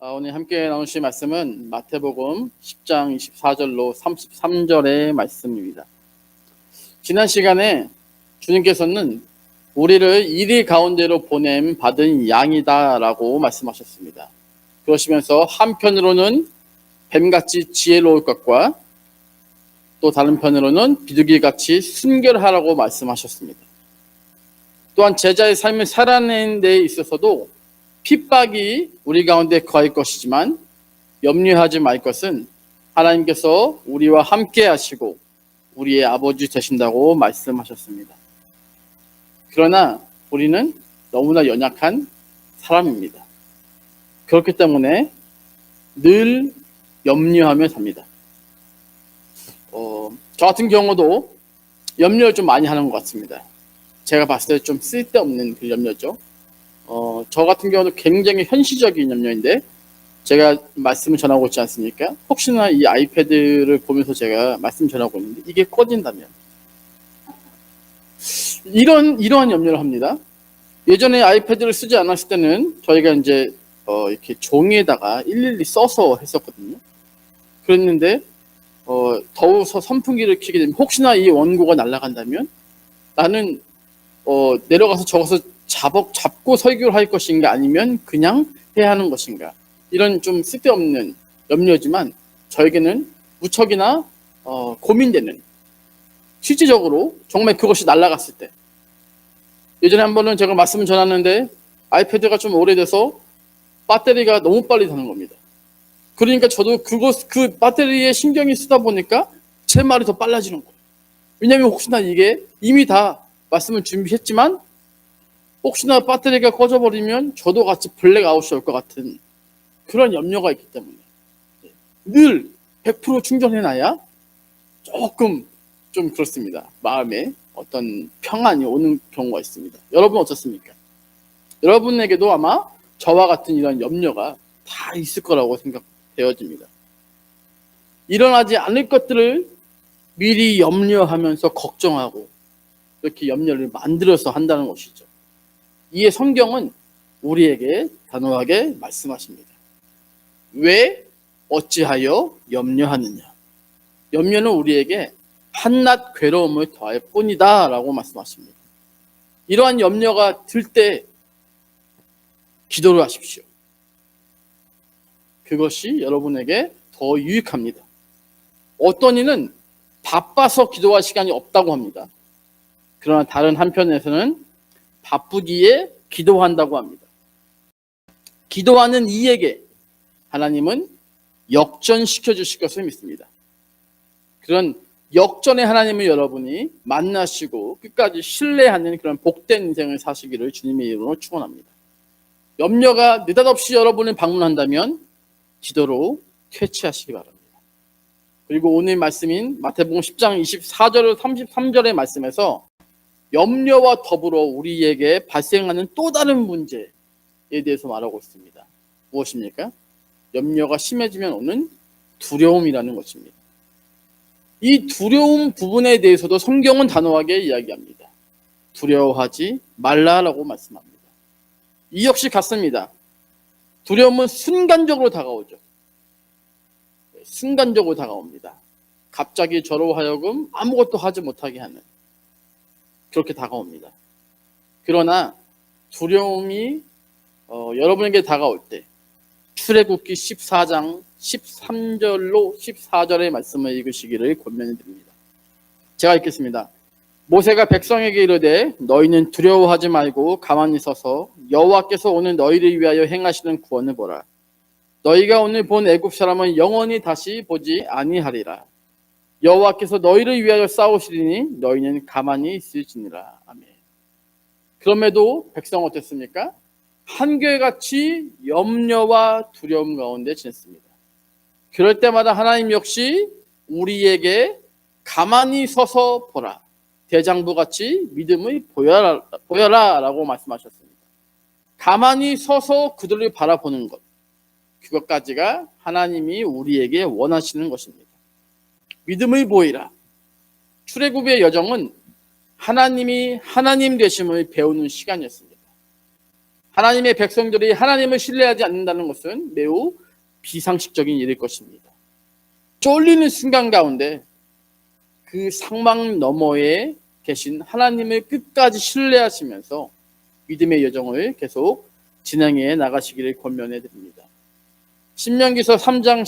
오늘 함께 나누실 말씀은 마태복음 10장 24절로 33절의 말씀입니다. 지난 시간에 주님께서는 우리를 이리 가운데로 보냄 받은 양이다라고 말씀하셨습니다. 그러시면서 한편으로는 뱀같이 지혜로울 것과 또 다른 편으로는 비둘기같이 순결하라고 말씀하셨습니다. 또한 제자의 삶을 살아내는 데 있어서도 핍박이 우리 가운데 거할 것이지만 염려하지 말 것은 하나님께서 우리와 함께 하시고 우리의 아버지 되신다고 말씀하셨습니다. 그러나 우리는 너무나 연약한 사람입니다. 그렇기 때문에 늘 염려하며 삽니다. 저 같은 경우도 염려를 좀 많이 하는 것 같습니다. 제가 봤을 때 좀 쓸데없는 그 염려죠. 저 같은 경우도 굉장히 현실적인 염려인데 제가 말씀을 전하고 있지 않습니까? 혹시나 이 아이패드를 보면서 제가 말씀 전하고 있는데 이게 꺼진다면 이러한 염려를 합니다. 예전에 아이패드를 쓰지 않았을 때는 저희가 이제 이렇게 종이에다가 일일이 써서 했었거든요. 그랬는데 더워서 선풍기를 켜게 되면 혹시나 이 원고가 날아간다면 나는 내려가서 저것을 잡고 설교를 할 것인가 아니면 그냥 해야 하는 것인가, 이런 좀 쓸데없는 염려지만 저에게는 무척이나 고민되는, 실질적으로 정말 그것이 날아갔을 때, 예전에 한 번은 제가 말씀을 전하는데 아이패드가 좀 오래돼서 배터리가 너무 빨리 닳는 겁니다. 그러니까 저도 그 배터리에 신경이 쓰다 보니까 제 말이 더 빨라지는 거예요. 왜냐하면 혹시나 이게 이미 다 말씀을 준비했지만 혹시나 배터리가 꺼져버리면 저도 같이 블랙아웃이 올 것 같은 그런 염려가 있기 때문에 늘 100% 충전해놔야 조금 좀 그렇습니다. 마음에 어떤 평안이 오는 경우가 있습니다. 여러분 어떻습니까? 여러분에게도 아마 저와 같은 이런 염려가 다 있을 거라고 생각되어집니다. 일어나지 않을 것들을 미리 염려하면서 걱정하고 이렇게 염려를 만들어서 한다는 것이죠. 이에 성경은 우리에게 단호하게 말씀하십니다. 왜 어찌하여 염려하느냐? 염려는 우리에게 한낱 괴로움을 더할 뿐이다 라고 말씀하십니다. 이러한 염려가 들 때 기도를 하십시오. 그것이 여러분에게 더 유익합니다. 어떤 이는 바빠서 기도할 시간이 없다고 합니다. 그러나 다른 한편에서는 바쁘기에 기도한다고 합니다. 기도하는 이에게 하나님은 역전시켜 주실 것을 믿습니다. 그런 역전의 하나님을 여러분이 만나시고 끝까지 신뢰하는 그런 복된 인생을 사시기를 주님의 이름으로 축원합니다. 염려가 느닷없이 여러분을 방문한다면 기도로 퇴치하시기 바랍니다. 그리고 오늘 말씀인 마태복음 10장 24절 33절의 말씀에서 염려와 더불어 우리에게 발생하는 또 다른 문제에 대해서 말하고 있습니다. 무엇입니까? 염려가 심해지면 오는 두려움이라는 것입니다. 이 두려움 부분에 대해서도 성경은 단호하게 이야기합니다. 두려워하지 말라라고 말씀합니다. 이 역시 같습니다. 두려움은 순간적으로 다가오죠. 순간적으로 다가옵니다. 갑자기 저로 하여금 아무것도 하지 못하게 하는, 그렇게 다가옵니다. 그러나 두려움이 여러분에게 다가올 때 출애굽기 14장 13절로 14절의 말씀을 읽으시기를 권면해 드립니다. 제가 읽겠습니다. 모세가 백성에게 이르되 너희는 두려워하지 말고 가만히 서서 여호와께서 오늘 너희를 위하여 행하시는 구원을 보라. 너희가 오늘 본 애굽 사람은 영원히 다시 보지 아니하리라. 여호와께서 너희를 위하여 싸우시리니 너희는 가만히 있을지니라. 아멘. 그럼에도 백성 어땠습니까? 한결같이 염려와 두려움 가운데 지냈습니다. 그럴 때마다 하나님 역시 우리에게 가만히 서서 보라, 대장부같이 믿음을 보여라 라고 말씀하셨습니다. 가만히 서서 그들을 바라보는 것, 그것까지가 하나님이 우리에게 원하시는 것입니다. 믿음을 보이라. 출애굽의 여정은 하나님이 하나님 되심을 배우는 시간이었습니다. 하나님의 백성들이 하나님을 신뢰하지 않는다는 것은 매우 비상식적인 일일 것입니다. 쫄리는 순간 가운데 그 상황 너머에 계신 하나님을 끝까지 신뢰하시면서 믿음의 여정을 계속 진행해 나가시기를 권면해 드립니다. 신명기서 3장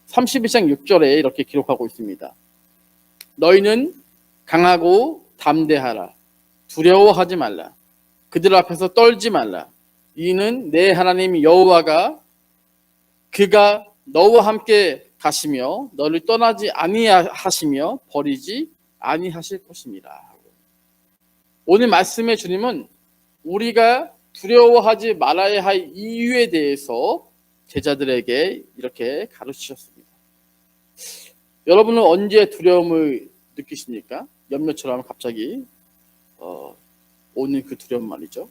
31장 6절에 이렇게 기록하고 있습니다. 너희는 강하고 담대하라. 두려워하지 말라. 그들 앞에서 떨지 말라. 이는 내 하나님 여호와가 그가 너와 함께 가시며 너를 떠나지 아니하시며 버리지 아니하실 것입니다. 오늘 말씀의 주님은 우리가 두려워하지 말아야 할 이유에 대해서 제자들에게 이렇게 가르치셨습니다. 여러분은 언제 두려움을 느끼십니까? 염려처럼 갑자기 오는 그 두려움 말이죠.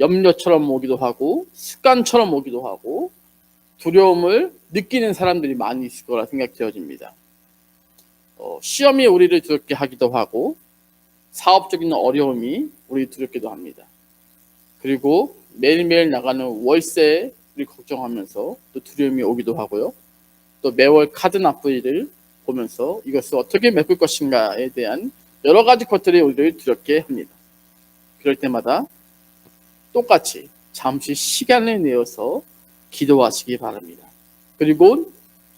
염려처럼 오기도 하고 습관처럼 오기도 하고 두려움을 느끼는 사람들이 많이 있을 거라 생각되어집니다. 시험이 우리를 두렵게 하기도 하고 사업적인 어려움이 우리를 두렵기도 합니다. 그리고 매일매일 나가는 월세를 걱정하면서 또 두려움이 오기도 하고요. 또 매월 카드 납부일을 보면서 이것을 어떻게 메꿀 것인가에 대한 여러 가지 것들이 우리를 두렵게 합니다. 그럴 때마다 똑같이 잠시 시간을 내어서 기도하시기 바랍니다. 그리고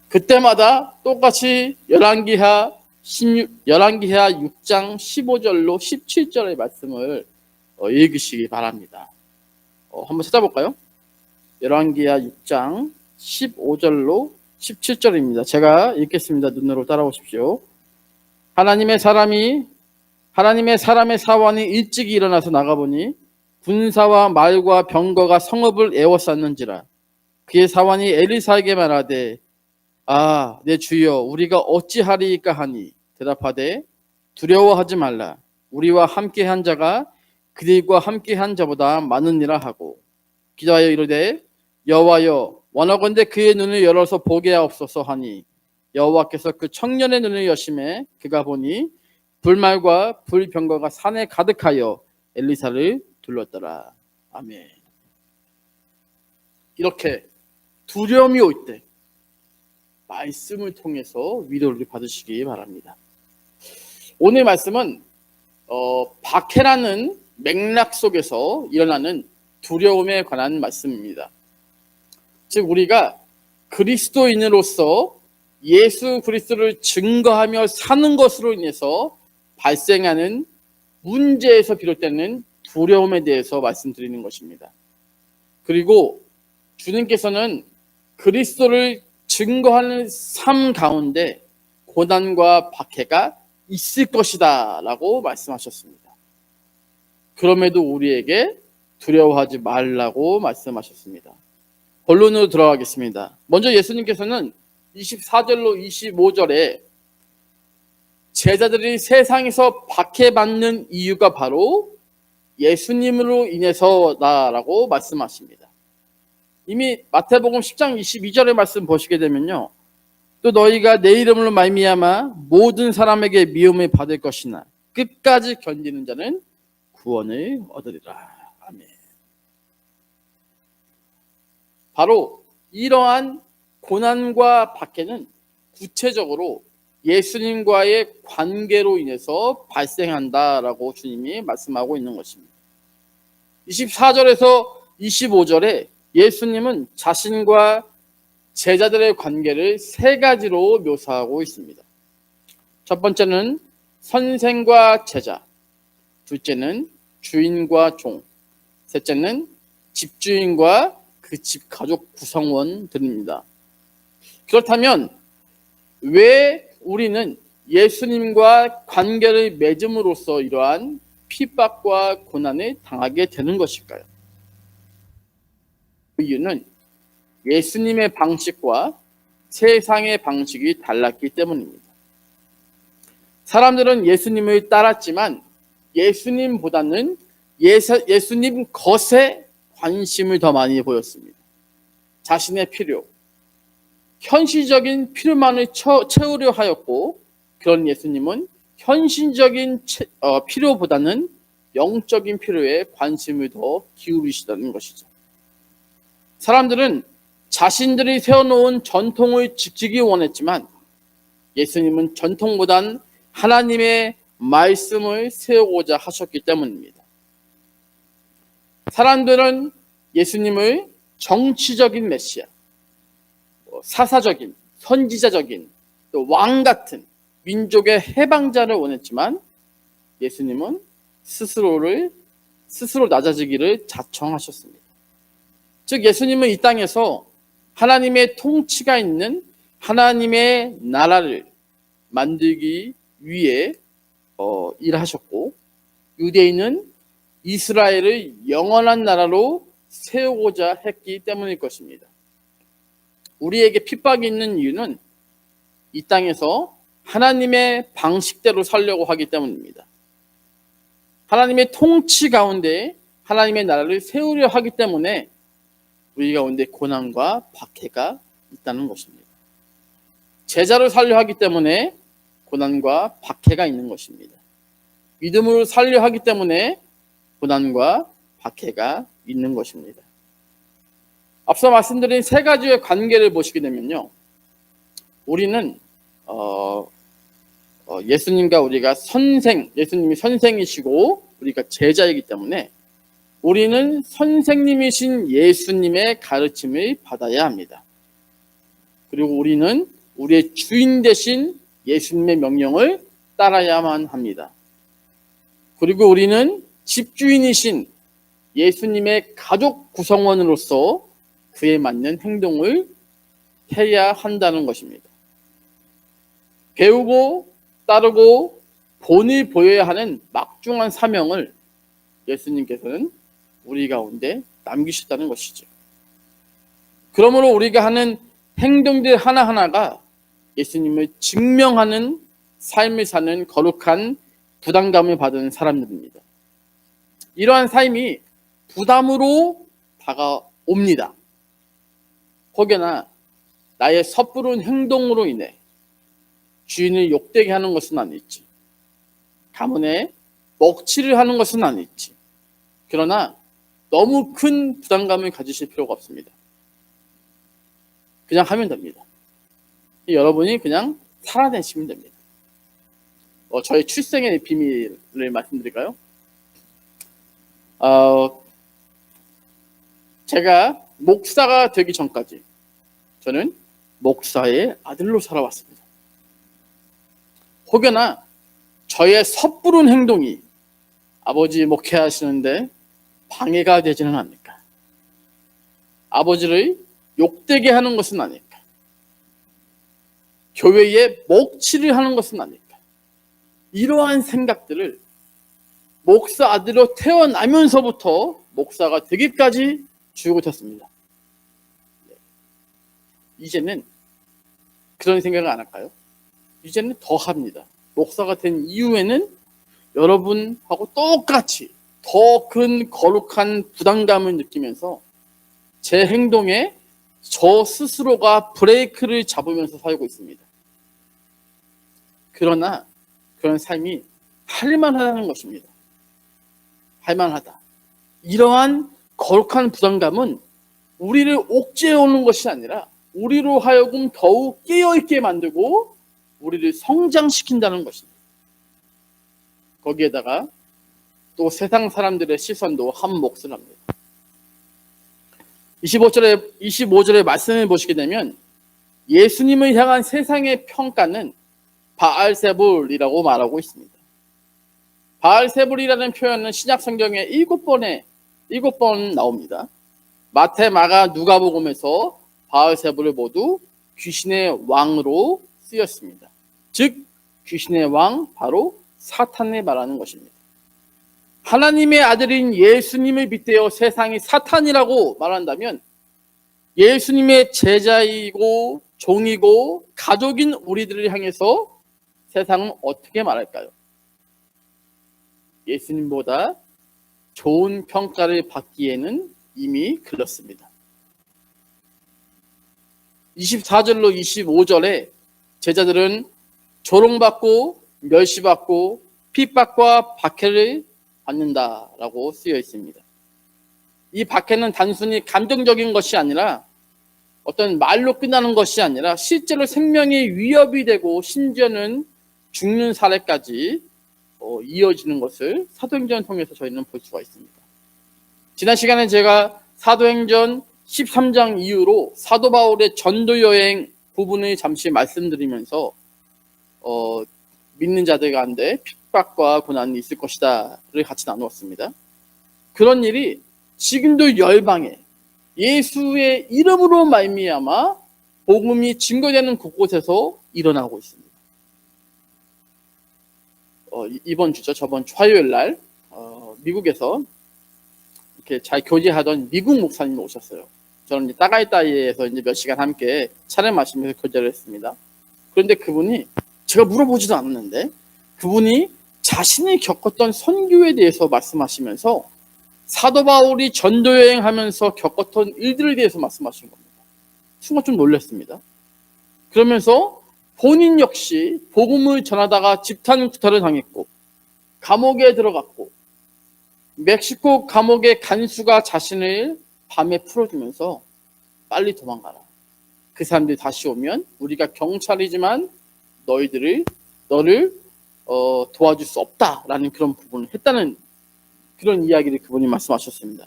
그때마다 똑같이 열왕기하 6장 15절로 17절의 말씀을 읽으시기 바랍니다. 한번 찾아볼까요? 열왕기하 6장 15절로 17절입니다. 제가 읽겠습니다. 눈으로 따라오십시오. 하나님의 사람의 사원이 일찍 일어나서 나가보니 군사와 말과 병거가 성읍을 에워쌌는지라. 그의 사원이 엘리사에게 말하되 내 주여 우리가 어찌하리이까 하니 대답하되 두려워하지 말라. 우리와 함께한 자가 그들과 함께한 자보다 많으니라 하고 기도하여 이르되 여호와여 원하건대 그의 눈을 열어서 보게 하옵소서 하니 여호와께서 그 청년의 눈을 여심해 그가 보니 불말과 불병거가 산에 가득하여 엘리사를 둘렀더라. 아멘. 이렇게 두려움이 올 때 말씀을 통해서 위로를 받으시기 바랍니다. 오늘 말씀은 박해라는 맥락 속에서 일어나는 두려움에 관한 말씀입니다. 즉 우리가 그리스도인으로서 예수 그리스도를 증거하며 사는 것으로 인해서 발생하는 문제에서 비롯되는 두려움에 대해서 말씀드리는 것입니다. 그리고 주님께서는 그리스도를 증거하는 삶 가운데 고난과 박해가 있을 것이다 라고 말씀하셨습니다. 그럼에도 우리에게 두려워하지 말라고 말씀하셨습니다. 본론으로 들어가겠습니다. 먼저 예수님께서는 24절로 25절에 제자들이 세상에서 박해받는 이유가 바로 예수님으로 인해서다라고 말씀하십니다. 이미 마태복음 10장 22절의 말씀 보시게 되면요. 또 너희가 내 이름으로 말미암아 모든 사람에게 미움을 받을 것이나 끝까지 견디는 자는 구원을 얻으리라. 아멘. 바로 이러한 고난과 박해는 구체적으로 예수님과의 관계로 인해서 발생한다라고 주님이 말씀하고 있는 것입니다. 24절에서 25절에 예수님은 자신과 제자들의 관계를 세 가지로 묘사하고 있습니다. 첫 번째는 선생과 제자, 둘째는 주인과 종, 셋째는 집주인과 그 집 가족 구성원들입니다. 그렇다면 왜 우리는 예수님과 관계를 맺음으로써 이러한 핍박과 고난을 당하게 되는 것일까요? 그 이유는 예수님의 방식과 세상의 방식이 달랐기 때문입니다. 사람들은 예수님을 따랐지만 예수님보다는 예수님 것에 관심을 더 많이 보였습니다. 자신의 필요, 현실적인 필요만을 채우려 하였고 그런 예수님은 현실적인 필요보다는 영적인 필요에 관심을 더 기울이시다는 것이죠. 사람들은 자신들이 세워놓은 전통을 지키기 원했지만 예수님은 전통보단 하나님의 말씀을 세우고자 하셨기 때문입니다. 사람들은 예수님을 정치적인 메시아, 사사적인, 선지자적인, 또 왕 같은 민족의 해방자를 원했지만 예수님은 스스로 낮아지기를 자청하셨습니다. 즉 예수님은 이 땅에서 하나님의 통치가 있는 하나님의 나라를 만들기 위해 일하셨고, 유대인은 이스라엘을 영원한 나라로 세우고자 했기 때문일 것입니다. 우리에게 핍박이 있는 이유는 이 땅에서 하나님의 방식대로 살려고 하기 때문입니다. 하나님의 통치 가운데 하나님의 나라를 세우려 하기 때문에 우리 가운데 고난과 박해가 있다는 것입니다. 제자를 살려 하기 때문에 고난과 박해가 있는 것입니다. 믿음으로 살려 하기 때문에 고난과 박해가 있는 것입니다. 앞서 말씀드린 세 가지의 관계를 보시게 되면요, 우리는 예수님과 우리가 예수님이 선생이시고 우리가 제자이기 때문에 우리는 선생님이신 예수님의 가르침을 받아야 합니다. 그리고 우리는 우리의 주인 되신 예수님의 명령을 따라야만 합니다. 그리고 우리는 집주인이신 예수님의 가족 구성원으로서 그에 맞는 행동을 해야 한다는 것입니다. 배우고 따르고 본을 보여야 하는 막중한 사명을 예수님께서는 우리 가운데 남기셨다는 것이죠. 그러므로 우리가 하는 행동들 하나하나가 예수님을 증명하는 삶을 사는 거룩한 부담감을 받은 사람들입니다. 이러한 삶이 부담으로 다가옵니다. 혹여나 나의 섣부른 행동으로 인해 주인을 욕되게 하는 것은 아닐지, 가문에 먹칠을 하는 것은 아닐지, 그러나 너무 큰 부담감을 가지실 필요가 없습니다. 그냥 하면 됩니다. 여러분이 그냥 살아내시면 됩니다. 저의 출생의 비밀을 말씀드릴까요? 제가 목사가 되기 전까지 저는 목사의 아들로 살아왔습니다. 혹여나 저의 섣부른 행동이 아버지 목회하시는데 방해가 되지는 않을까? 아버지를 욕되게 하는 것은 아닐까? 교회에 먹칠을 하는 것은 아닐까? 이러한 생각들을 목사 아들로 태어나면서부터 목사가 되기까지 주고쳤습니다. 이제는 그런 생각을 안 할까요? 이제는 더 합니다. 목사가 된 이후에는 여러분하고 똑같이 더 큰 거룩한 부담감을 느끼면서 제 행동에 저 스스로가 브레이크를 잡으면서 살고 있습니다. 그러나 그런 삶이 할만하다는 것입니다. 할만하다. 이러한 거룩한 부담감은 우리를 억제해 오는 것이 아니라 우리로 하여금 더욱 깨어있게 만들고 우리를 성장시킨다는 것입니다. 거기에다가 또 세상 사람들의 시선도 한 몫을 합니다. 25절의 말씀을 보시게 되면 예수님을 향한 세상의 평가는 바알세불이라고 말하고 있습니다. 바알세불이라는 표현은 신약 성경에 7번 나옵니다. 마태, 마가, 누가복음에서 바알세불을 모두 귀신의 왕으로 쓰였습니다. 즉 귀신의 왕, 바로 사탄을 말하는 것입니다. 하나님의 아들인 예수님을 빗대어 세상이 사탄이라고 말한다면 예수님의 제자이고 종이고 가족인 우리들을 향해서 세상은 어떻게 말할까요? 예수님보다 좋은 평가를 받기에는 이미 글렀습니다. 24절로 25절에 제자들은 조롱받고 멸시받고 핍박과 박해를 받는다라고 쓰여 있습니다. 이 박해는 단순히 감정적인 것이 아니라 어떤 말로 끝나는 것이 아니라 실제로 생명에 위협이 되고 심지어는 죽는 사례까지 이어지는 것을 사도행전을 통해서 저희는 볼 수가 있습니다. 지난 시간에 제가 사도행전 13장 이후로 사도 바울의 전도 여행 부분을 잠시 말씀드리면서 믿는 자들 가운데 핍박과 고난이 있을 것이다를 같이 나누었습니다. 그런 일이 지금도 열방에 예수의 이름으로 말미암아 복음이 증거되는 곳곳에서 일어나고 있습니다. 이번 주죠. 저번 주 화요일 날 미국에서 이렇게 잘 교제하던 미국 목사님이 오셨어요. 저는 따가이따이에서 이제 몇 시간 함께 차를 마시면서 교제를 했습니다. 그런데 그분이 제가 물어보지도 않았는데 그분이 자신이 겪었던 선교에 대해서 말씀하시면서 사도 바울이 전도 여행하면서 겪었던 일들에 대해서 말씀하신 겁니다. 순간 좀 놀랐습니다. 그러면서 본인 역시 복음을 전하다가 집단 구타를 당했고 감옥에 들어갔고 멕시코 감옥의 간수가 자신을 밤에 풀어주면서 빨리 도망가라. 그 사람들이 다시 오면 우리가 경찰이지만 너를 도와줄 수 없다라는 그런 부분을 했다는 그런 이야기를 그분이 말씀하셨습니다.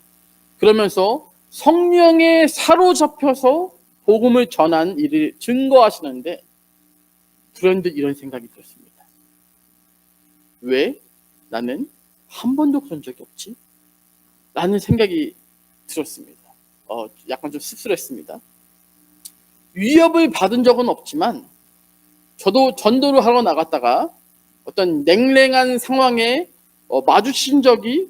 그러면서 성령에 사로잡혀서 복음을 전한 일을 증거하시는데 불현듯 이런 생각이 들었습니다. 왜 나는 한 번도 그런 적이 없지? 라는 생각이 들었습니다. 약간 좀 씁쓸했습니다. 위협을 받은 적은 없지만 저도 전도를 하러 나갔다가 어떤 냉랭한 상황에 마주친 적이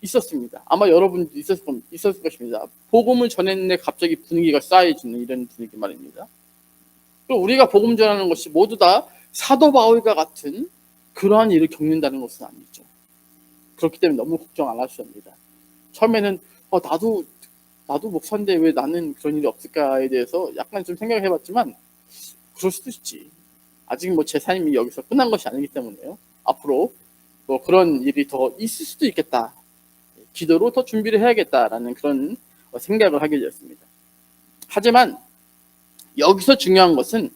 있었습니다. 아마 여러분도 있었을 것입니다. 복음을 전했는데 갑자기 분위기가 쌓여지는 이런 분위기 말입니다. 그리고 우리가 복음 전하는 것이 모두 다 사도 바울과 같은 그러한 일을 겪는다는 것은 아니죠. 그렇기 때문에 너무 걱정 안 하셔도 됩니다. 처음에는 나도 목사인데 왜 나는 그런 일이 없을까에 대해서 약간 좀 생각을 해봤지만 그럴 수도 있지. 아직 제 삶이 여기서 끝난 것이 아니기 때문에요. 앞으로 그런 일이 더 있을 수도 있겠다. 기도로 더 준비를 해야겠다라는 그런 생각을 하게 되었습니다. 하지만 여기서 중요한 것은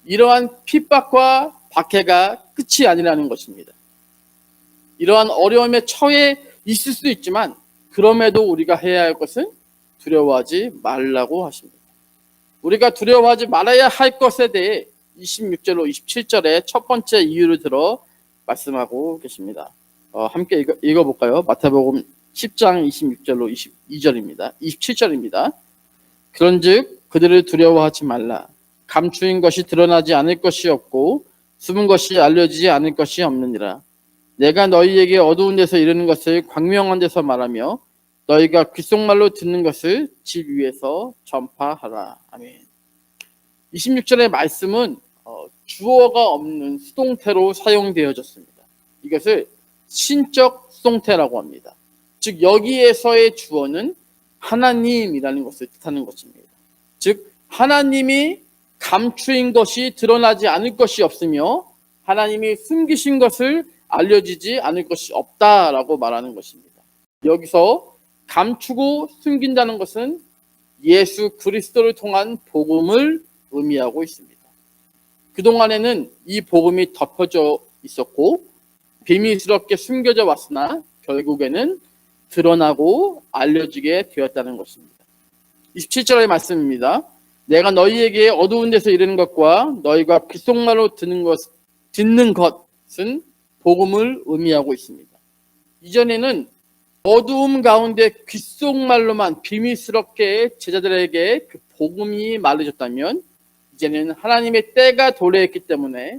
이러한 핍박과 박해가 끝이 아니라는 것입니다. 이러한 어려움에 처해 있을 수도 있지만 그럼에도 우리가 해야 할 것은 두려워하지 말라고 하십니다. 우리가 두려워하지 말아야 할 것에 대해 26절로 27절에 첫 번째 이유를 들어 말씀하고 계십니다. 함께 읽어볼까요? 마태복음 10장 26절로 22절입니다. 27절입니다. 그런즉 그들을 두려워하지 말라. 감추인 것이 드러나지 않을 것이 없고 숨은 것이 알려지지 않을 것이 없느니라. 내가 너희에게 어두운 데서 이르는 것을 광명한 데서 말하며 너희가 귓속말로 듣는 것을 집 위에서 전파하라. 아멘. 26절의 말씀은 주어가 없는 수동태로 사용되어졌습니다. 이것을 신적 수동태라고 합니다. 즉 여기에서의 주어는 하나님이라는 것을 뜻하는 것입니다. 즉 하나님이 감추인 것이 드러나지 않을 것이 없으며 하나님이 숨기신 것을 알려지지 않을 것이 없다라고 말하는 것입니다. 여기서 감추고 숨긴다는 것은 예수 그리스도를 통한 복음을 의미하고 있습니다. 그동안에는 이 복음이 덮여져 있었고 비밀스럽게 숨겨져 왔으나 결국에는 드러나고 알려지게 되었다는 것입니다. 27절의 말씀입니다. 내가 너희에게 어두운 데서 이르는 것과 너희가 귓속말로 듣는 것은 복음을 의미하고 있습니다. 이전에는 어두움 가운데 귓속말로만 비밀스럽게 제자들에게 그 복음이 말해졌다면 이제는 하나님의 때가 도래했기 때문에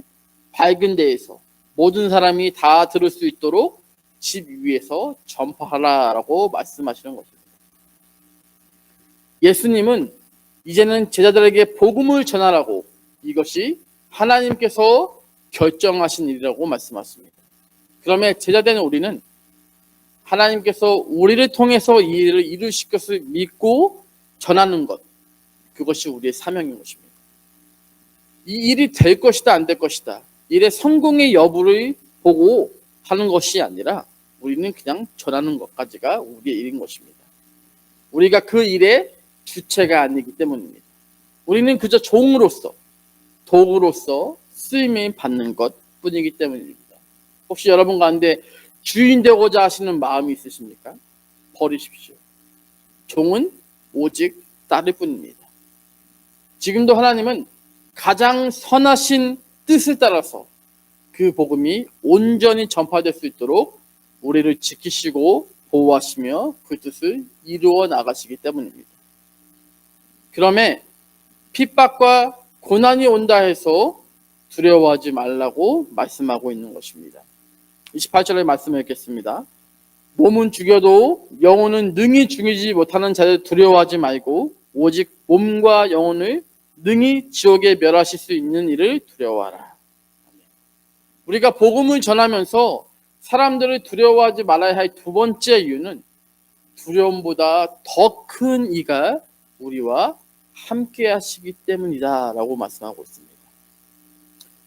밝은 데에서 모든 사람이 다 들을 수 있도록 집 위에서 전파하라라고 말씀하시는 것입니다. 예수님은 이제는 제자들에게 복음을 전하라고 이것이 하나님께서 결정하신 일이라고 말씀하십니다. 그러면 제자된 우리는 하나님께서 우리를 통해서 이 일을 이루실 것을 믿고 전하는 것, 그것이 우리의 사명인 것입니다. 이 일이 될 것이다 안 될 것이다, 일의 성공의 여부를 보고 하는 것이 아니라 우리는 그냥 전하는 것까지가 우리의 일인 것입니다. 우리가 그 일의 주체가 아니기 때문입니다. 우리는 그저 종으로서, 도구로서 쓰임을 받는 것뿐이기 때문입니다. 혹시 여러분 가운데 주인 되고자 하시는 마음이 있으십니까? 버리십시오. 종은 오직 따를 뿐입니다. 지금도 하나님은 가장 선하신 뜻을 따라서 그 복음이 온전히 전파될 수 있도록 우리를 지키시고 보호하시며 그 뜻을 이루어 나가시기 때문입니다. 그러면 핍박과 고난이 온다 해서 두려워하지 말라고 말씀하고 있는 것입니다. 28절의 말씀을 읽겠습니다. 몸은 죽여도 영혼은 능히 죽이지 못하는 자를 두려워하지 말고 오직 몸과 영혼을 능히 지옥에 멸하실 수 있는 이를 두려워하라. 우리가 복음을 전하면서 사람들을 두려워하지 말아야 할 두 번째 이유는 두려움보다 더 큰 이가 우리와 함께 하시기 때문이다 라고 말씀하고 있습니다.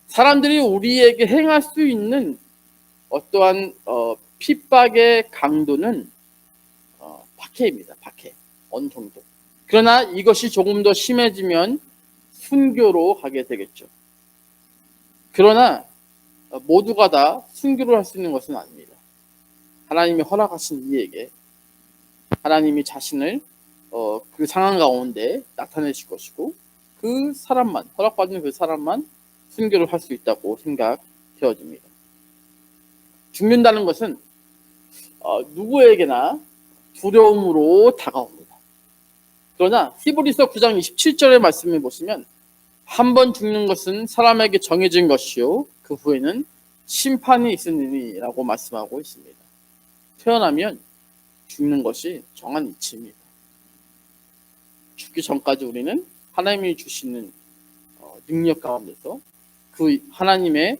사람들이 우리에게 행할 수 있는 어떠한 핍박의 강도는 박해입니다. 박해, 어느 정도. 그러나 이것이 조금 더 심해지면 순교로 가게 되겠죠. 그러나 모두가 다 순교를 할 수 있는 것은 아닙니다. 하나님이 허락하신 이에게 하나님이 자신을 그 상황 가운데 나타내실 것이고 그 사람만, 허락받는 그 사람만 순교를 할 수 있다고 생각되어집니다. 죽는다는 것은 누구에게나 두려움으로 다가옵니다. 그러나 히브리서 9장 27절의 말씀을 보시면 한 번 죽는 것은 사람에게 정해진 것이요 그 후에는 심판이 있으니 라고 말씀하고 있습니다. 태어나면 죽는 것이 정한 이치입니다. 죽기 전까지 우리는 하나님이 주시는 능력 가운데서 그 하나님의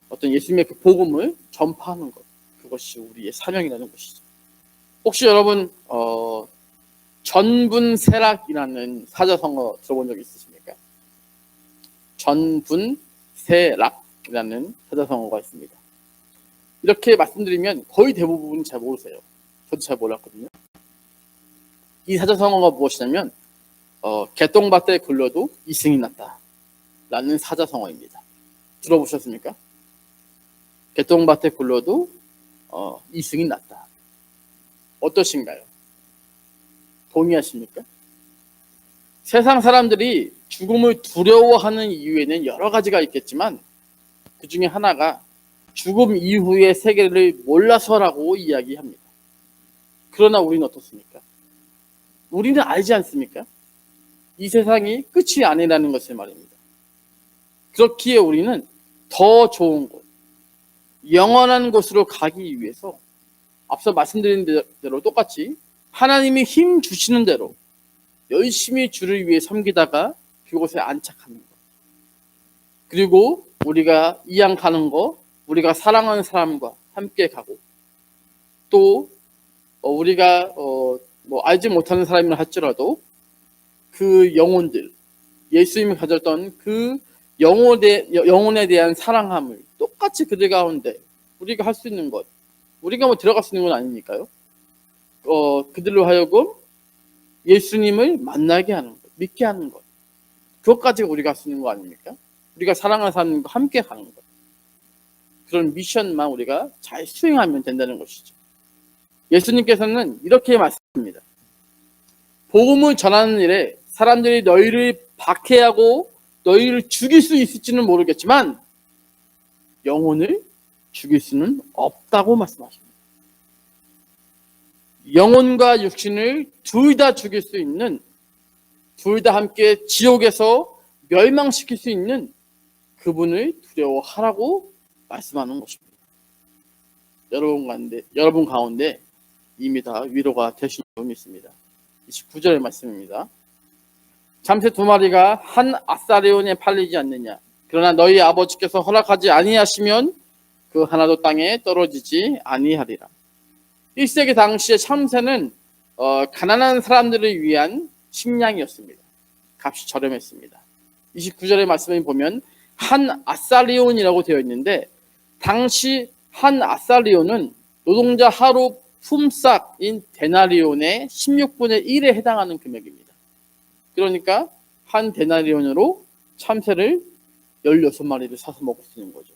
어떤 예수님의 그 복음을 전파하는 것, 그것이 우리의 사명이라는 것이죠. 혹시 여러분 전분세락이라는 사자성어 들어본 적 있으십니까? 전분세락이라는 사자성어가 있습니다. 이렇게 말씀드리면 거의 대부분 잘 모르세요. 저도 잘 몰랐거든요. 이 사자성어가 무엇이냐면 개똥밭에 굴러도 이승이 났다 라는 사자성어입니다. 들어보셨습니까? 개똥밭에 굴러도 이승이 났다. 어떠신가요? 동의하십니까? 세상 사람들이 죽음을 두려워하는 이유에는 여러 가지가 있겠지만 그 중에 하나가 죽음 이후의 세계를 몰라서라고 이야기합니다. 그러나 우리는 어떻습니까? 우리는 알지 않습니까? 이 세상이 끝이 아니라는 것을 말입니다. 그렇기에 우리는 더 좋은 곳, 영원한 곳으로 가기 위해서 앞서 말씀드린 대로 똑같이 하나님이 힘 주시는 대로 열심히 주를 위해 섬기다가 그곳에 안착하는 것. 그리고 우리가 이양 가는 것, 우리가 사랑하는 사람과 함께 가고 또 우리가 알지 못하는 사람이라 할지라도 그 영혼들, 예수님이 가졌던 그 영혼에 대한 사랑함을 똑같이 그들 가운데 우리가 할 수 있는 것, 우리가 들어갈 수 있는 건 아니니까요. 그들로 하여금 예수님을 만나게 하는 것, 믿게 하는 것, 그것까지가 우리가 할 수 있는 거 아닙니까? 우리가 사랑하는 사람과 함께 가는 것, 그런 미션만 우리가 잘 수행하면 된다는 것이죠. 예수님께서는 이렇게 말씀합니다. 복음을 전하는 일에 사람들이 너희를 박해하고 너희를 죽일 수 있을지는 모르겠지만 영혼을 죽일 수는 없다고 말씀하십니다. 영혼과 육신을 둘 다 죽일 수 있는, 둘 다 함께 지옥에서 멸망시킬 수 있는 그분을 두려워하라고 말씀하는 것입니다. 여러분 가운데 이미 다 위로가 되신 줄 믿습니다. 29절의 말씀입니다. 잠새 두 마리가 한 아사리온에 팔리지 않느냐. 그러나 너희 아버지께서 허락하지 아니하시면 그 하나도 땅에 떨어지지 아니하리라. 1세기 당시의 참새는 가난한 사람들을 위한 식량이었습니다. 값이 저렴했습니다. 29절의 말씀을 보면 한 아사리온이라고 되어 있는데 당시 한 아사리온은 노동자 하루 품삯인 데나리온의 16분의 1에 해당하는 금액입니다. 그러니까 한 데나리온으로 참새를 16마리를 사서 먹을 수 있는 거죠.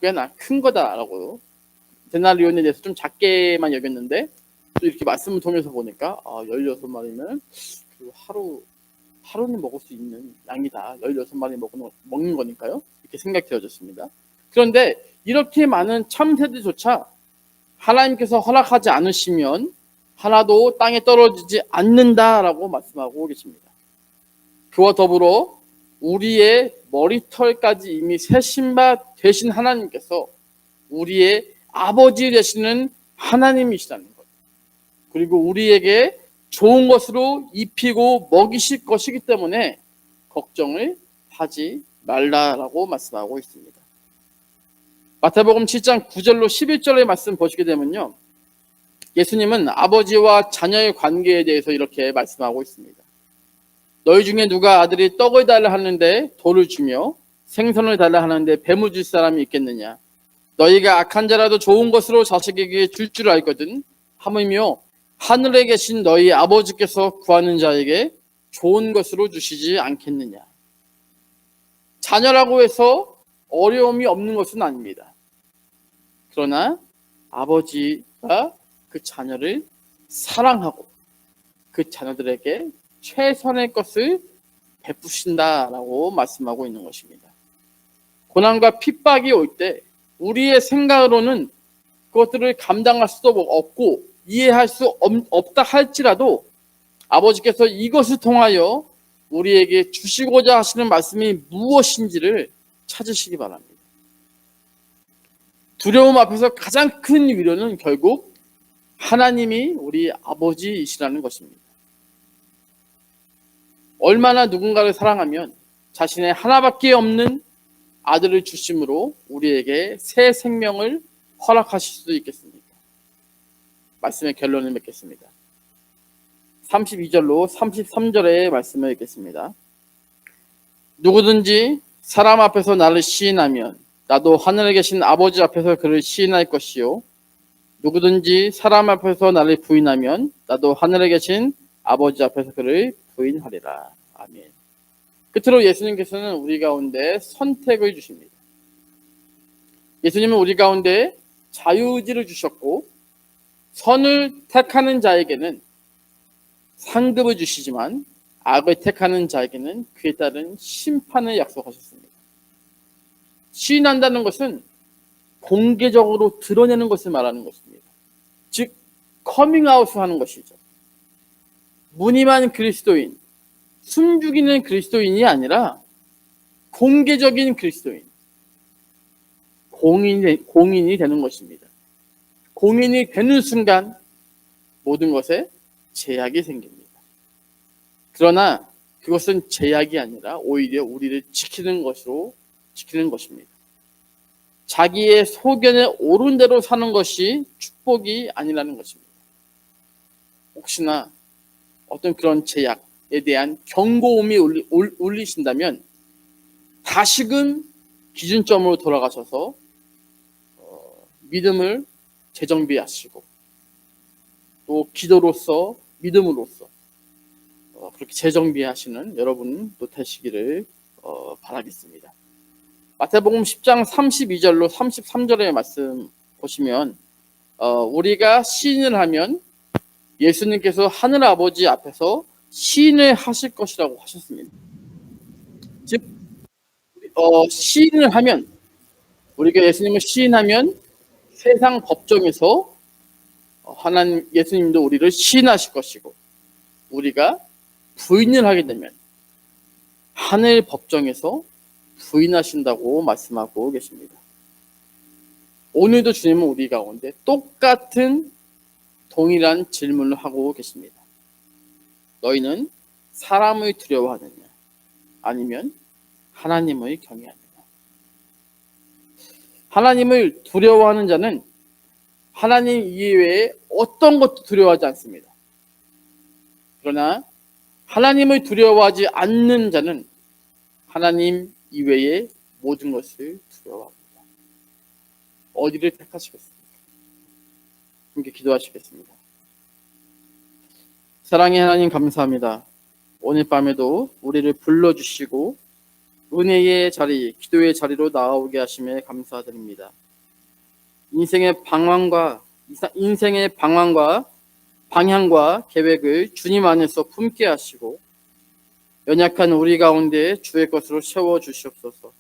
꽤나 큰 거다라고 데나리온에 대해서 좀 작게만 여겼는데 또 이렇게 말씀을 통해서 보니까 16마리면 하루는 먹을 수 있는 양이다. 16마리 먹는 거니까요. 이렇게 생각이 되어졌습니다. 그런데 이렇게 많은 참새들조차 하나님께서 허락하지 않으시면 하나도 땅에 떨어지지 않는다라고 말씀하고 계십니다. 그와 더불어 우리의 머리털까지 이미 세신 바 되신 하나님께서 우리의 아버지 되시는 하나님이시라는 것. 그리고 우리에게 좋은 것으로 입히고 먹이실 것이기 때문에 걱정을 하지 말라라고 말씀하고 있습니다. 마태복음 7장 9절로 11절의 말씀 보시게 되면요. 예수님은 아버지와 자녀의 관계에 대해서 이렇게 말씀하고 있습니다. 너희 중에 누가 아들이 떡을 달라 하는데 돌을 주며 생선을 달라 하는데 뱀을 줄 사람이 있겠느냐? 너희가 악한 자라도 좋은 것으로 자식에게 줄 줄 알거든. 하물며 하늘에 계신 너희 아버지께서 구하는 자에게 좋은 것으로 주시지 않겠느냐? 자녀라고 해서 어려움이 없는 것은 아닙니다. 그러나 아버지가 그 자녀를 사랑하고 그 자녀들에게 최선의 것을 베푸신다라고 말씀하고 있는 것입니다. 고난과 핍박이 올 때 우리의 생각으로는 그것들을 감당할 수도 없고 이해할 수 없다 할지라도 아버지께서 이것을 통하여 우리에게 주시고자 하시는 말씀이 무엇인지를 찾으시기 바랍니다. 두려움 앞에서 가장 큰 위로는 결국 하나님이 우리 아버지이시라는 것입니다. 얼마나 누군가를 사랑하면 자신의 하나밖에 없는 아들을 주심으로 우리에게 새 생명을 허락하실 수도 있겠습니까? 말씀의 결론을 맺겠습니다. 32절로 33절의 말씀을 읽겠습니다. 누구든지 사람 앞에서 나를 시인하면 나도 하늘에 계신 아버지 앞에서 그를 시인할 것이요 누구든지 사람 앞에서 나를 부인하면 나도 하늘에 계신 아버지 앞에서 그를 부인하리라. 아멘. 끝으로 예수님께서는 우리 가운데 선택을 주십니다. 예수님은 우리 가운데 자유의지를 주셨고 선을 택하는 자에게는 상급을 주시지만 악을 택하는 자에게는 그에 따른 심판을 약속하셨습니다. 시인한다는 것은 공개적으로 드러내는 것을 말하는 것입니다. 즉 커밍아웃을 하는 것이죠. 무늬만 그리스도인, 숨죽이는 그리스도인이 아니라 공개적인 그리스도인, 공인이 되는 것입니다. 공인이 되는 순간 모든 것에 제약이 생깁니다. 그러나 그것은 제약이 아니라 오히려 우리를 지키는 것입니다. 자기의 소견에 옳은 대로 사는 것이 축복이 아니라는 것입니다. 혹시나 어떤 그런 제약에 대한 경고음이 울리신다면 다시금 기준점으로 돌아가셔서 믿음을 재정비하시고 또 기도로서 믿음으로써 그렇게 재정비하시는 여러분 또 되시기를 바라겠습니다. 마태복음 10장 32절로 33절의 말씀 보시면 우리가 시인을 하면 예수님께서 하늘 아버지 앞에서 시인을 하실 것이라고 하셨습니다. 즉 시인을 하면 우리가 예수님을 시인하면 세상 법정에서 하나님 예수님도 우리를 시인하실 것이고 우리가 부인을 하게 되면 하늘 법정에서 부인하신다고 말씀하고 계십니다. 오늘도 주님은 우리 가운데 똑같은 동일한 질문을 하고 계십니다. 너희는 사람을 두려워하느냐 아니면 하나님을 경외하느냐. 하나님을 두려워하는 자는 하나님 이외에 어떤 것도 두려워하지 않습니다. 그러나 하나님을 두려워하지 않는 자는 하나님 이외의 모든 것을 두려워합니다. 어디를 택하시겠습니까? 함께 기도하시겠습니다. 사랑의 하나님 감사합니다. 오늘 밤에도 우리를 불러주시고 은혜의 자리, 기도의 자리로 나아오게 하심에 감사드립니다. 인생의 방향과 계획을 주님 안에서 품게 하시고 연약한 우리 가운데 주의 것으로 세워주시옵소서.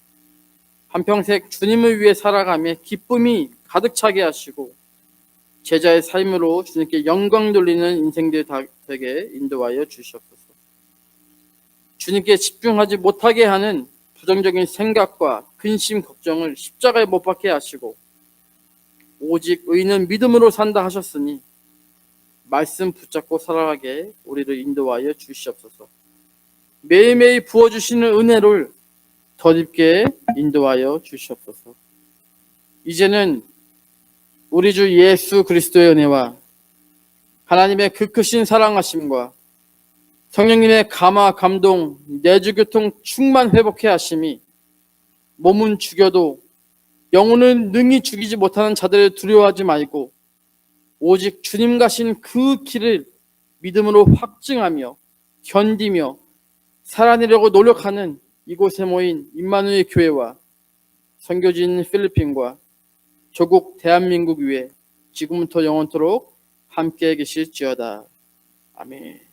한평생 주님을 위해 살아가며 기쁨이 가득 차게 하시고 제자의 삶으로 주님께 영광 돌리는 인생들 되게 인도하여 주시옵소서. 주님께 집중하지 못하게 하는 부정적인 생각과 근심, 걱정을 십자가에 못 박게 하시고 오직 의인은 믿음으로 산다 하셨으니 말씀 붙잡고 살아가게 우리를 인도하여 주시옵소서. 매일매일 부어주시는 은혜를 덧입게 인도하여 주시옵소서. 이제는 우리 주 예수 그리스도의 은혜와 하나님의 그 크신 사랑하심과 성령님의 감화, 감동, 내주교통 충만 회복해 하심이 몸은 죽여도 영혼은 능히 죽이지 못하는 자들을 두려워하지 말고 오직 주님 가신 그 길을 믿음으로 확증하며 견디며 살아내려고 노력하는 이곳에 모인 임마누엘 교회와 선교진 필리핀과 조국 대한민국 위에 지금부터 영원토록 함께 계실지어다. 아멘.